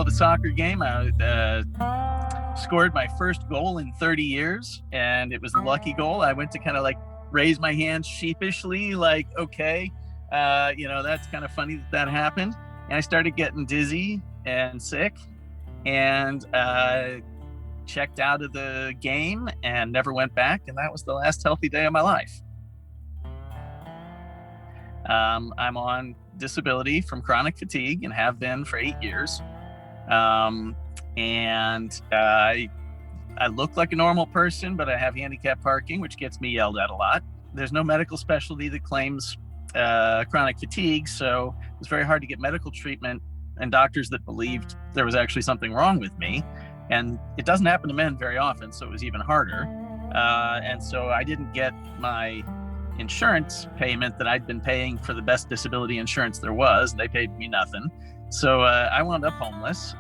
a soccer game. I scored my first goal in 30 years, and it was a lucky goal. I went to kind of like raise my hand sheepishly, like, okay, that's kind of funny that happened. And I started getting dizzy and sick, and checked out of the game and never went back. And that was the last healthy day of my life. I'm on disability from chronic fatigue and have been for 8 years. I look like a normal person, but I have handicap parking, which gets me yelled at a lot. There's no medical specialty that claims chronic fatigue, so it was very hard to get medical treatment and doctors that believed there was actually something wrong with me. And it doesn't happen to men very often, so it was even harder. And so I didn't get my insurance payment that I'd been paying for the best disability insurance there was. They paid me nothing. So I wound up homeless.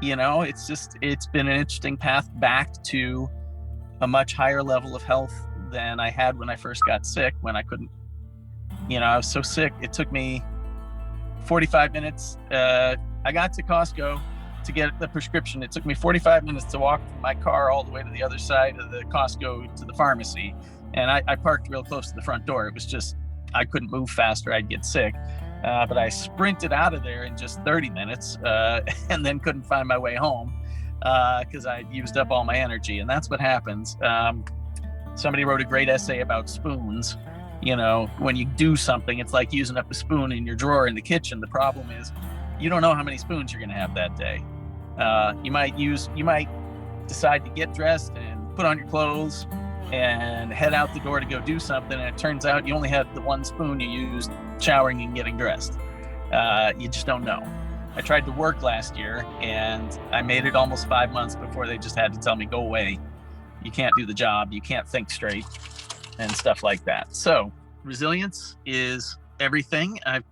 It's been an interesting path back to a much higher level of health than I had when I first got sick, when I couldn't, I was so sick. It took me 45 minutes. I got to Costco to get the prescription. It took me 45 minutes to walk from my car all the way to the other side of the Costco to the pharmacy. And I parked real close to the front door. It was just, I couldn't move faster. I'd get sick. But I sprinted out of there in just 30 minutes and then couldn't find my way home because I used up all my energy. And that's what happens. Somebody wrote a great essay about spoons. When you do something, it's like using up a spoon in your drawer in the kitchen. The problem is you don't know how many spoons you're going to have that day. You might decide to get dressed and put on your clothes and head out the door to go do something, and it turns out you only had the one spoon you used showering and getting dressed. You just don't know. I tried to work last year, and I made it almost 5 months before they just had to tell me, go away. You can't do the job. You can't think straight and stuff like that. So resilience is everything. I've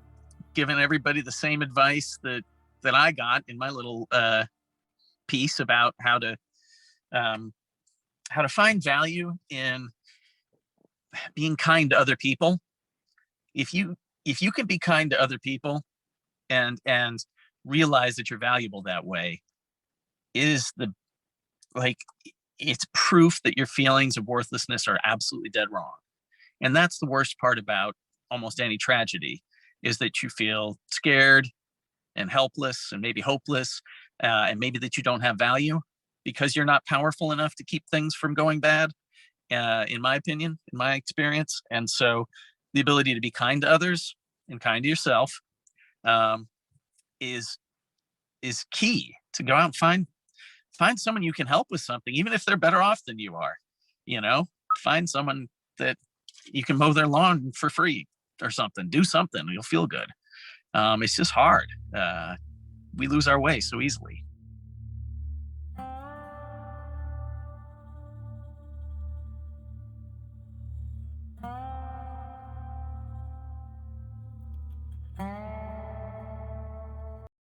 given everybody the same advice that I got in my little piece about how to find value in being kind to other people. If you can be kind to other people and realize that you're valuable that way, it's proof that your feelings of worthlessness are absolutely dead wrong. And that's the worst part about almost any tragedy, is that you feel scared and helpless and maybe hopeless, and maybe that you don't have value because you're not powerful enough to keep things from going bad, in my opinion, in my experience. And so the ability to be kind to others and kind to yourself is key. To go out and find someone you can help with something, even if they're better off than you are. Find someone that you can mow their lawn for free or something. Do something. You'll feel good. It's just hard. We lose our way so easily.